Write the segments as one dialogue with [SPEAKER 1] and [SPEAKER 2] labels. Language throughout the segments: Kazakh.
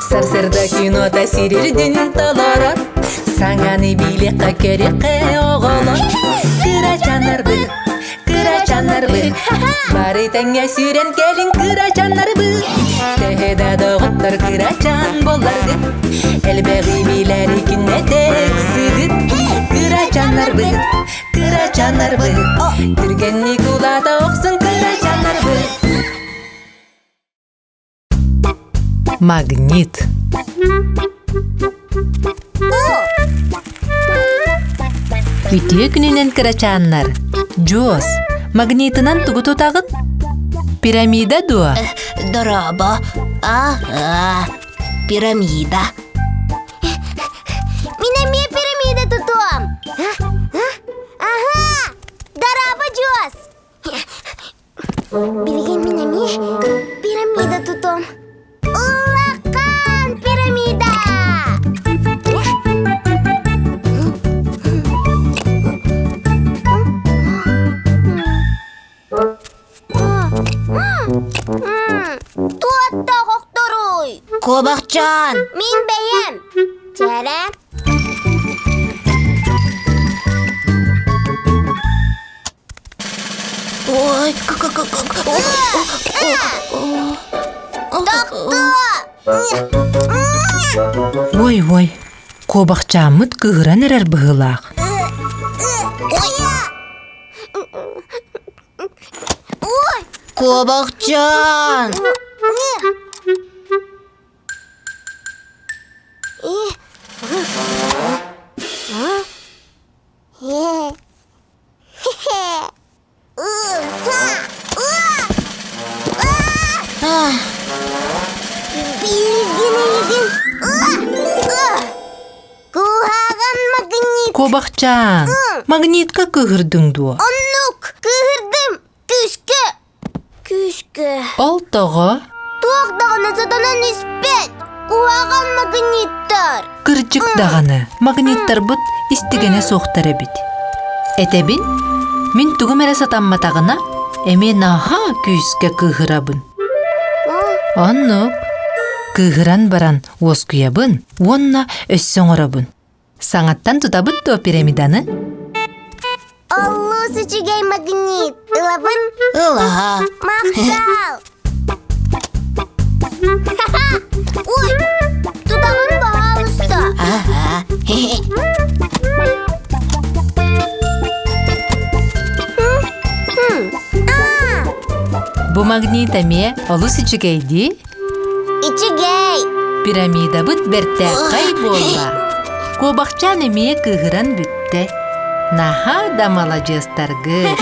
[SPEAKER 1] Sarsırda kino tasirirdin talarar. Sangani bilikka kereke oğulun. Kıraçanlar bu. Bari tenge süren gelin kıraçanlar bu. Tehede doğutlar kıraçan bollardı. Elbeği biler ikine tek sıdık. Kıraçanlar bu. Türgenli kulada oksun kıraçanlar bu. Магнит. Үтө күнүнөн кырачааннар. Жоос. Магнитынан тугу тутагын? Пирамида дуа.
[SPEAKER 2] Дороба. Пирамида. Минами пирамида тутуам. Ага. Дороба жоос. Билген минами пирамида тутуам. Улақан пирамида. Туатта қоқтыруй. Кобақчан. Мен бәйем. Жәрі. Ой,
[SPEAKER 1] Ой, кобақчамыт кыгыран эрер быһылаах.
[SPEAKER 2] Кобақчан.
[SPEAKER 1] Кобақчан, магнитка кыгырдың дуа.
[SPEAKER 2] Оннук, кыгырдым. Күшкі.
[SPEAKER 1] Ол тоғы
[SPEAKER 2] Туақтағына сатанан іспет. Куаған магниттар.
[SPEAKER 1] кырчык дағаны. Магниттар бұт истігене соқтар әбіт. Әтәбін, мен түгім әрі сатанматағына, әмен аха күйіске кыгырабын. Оннук, кыгыран баран оз күйабын, онна өссен орабын. Саңаттан тұтабыт то пирамиданы?
[SPEAKER 2] Алло, сүчігей магнит. Илабын? Ила. Мақтал. Ой, тұтағын бағал ұста.
[SPEAKER 1] Бу магнит әме олы сүчігейді?
[SPEAKER 2] Ичігей.
[SPEAKER 1] Пирамида бұт бәртті қай болла. Кобақчан әме кыгыран бүтті. Наха дамала жастаргы.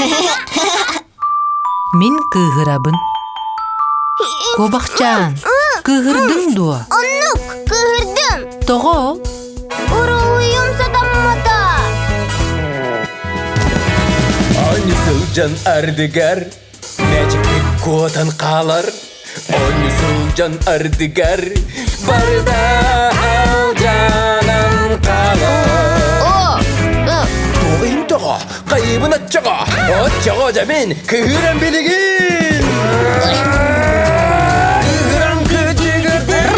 [SPEAKER 1] Мен кыгырабын. Кобақчан, кыгырдың дуа.
[SPEAKER 2] Оннук, кыгырдым.
[SPEAKER 1] Тоғы?
[SPEAKER 2] Урулуйум сатаммата.
[SPEAKER 3] Ойнысылжан ардыгар, нәжіктік котан қалар. Ойнысылжан ардыгар, барда алжанан қалар. Тоғым тоға, қайыбын атчаға, отчаға жамен күйірен білігін. Күйірен күтігірдір,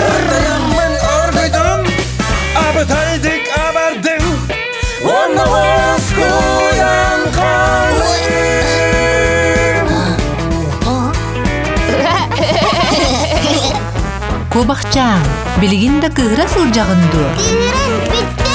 [SPEAKER 3] ортаямын орғыдым, абытайдық абардың, оны оз қоян қалым.
[SPEAKER 1] Кобақчан, білігін да кыгыра сылжағынды.
[SPEAKER 2] Күйірен бітті.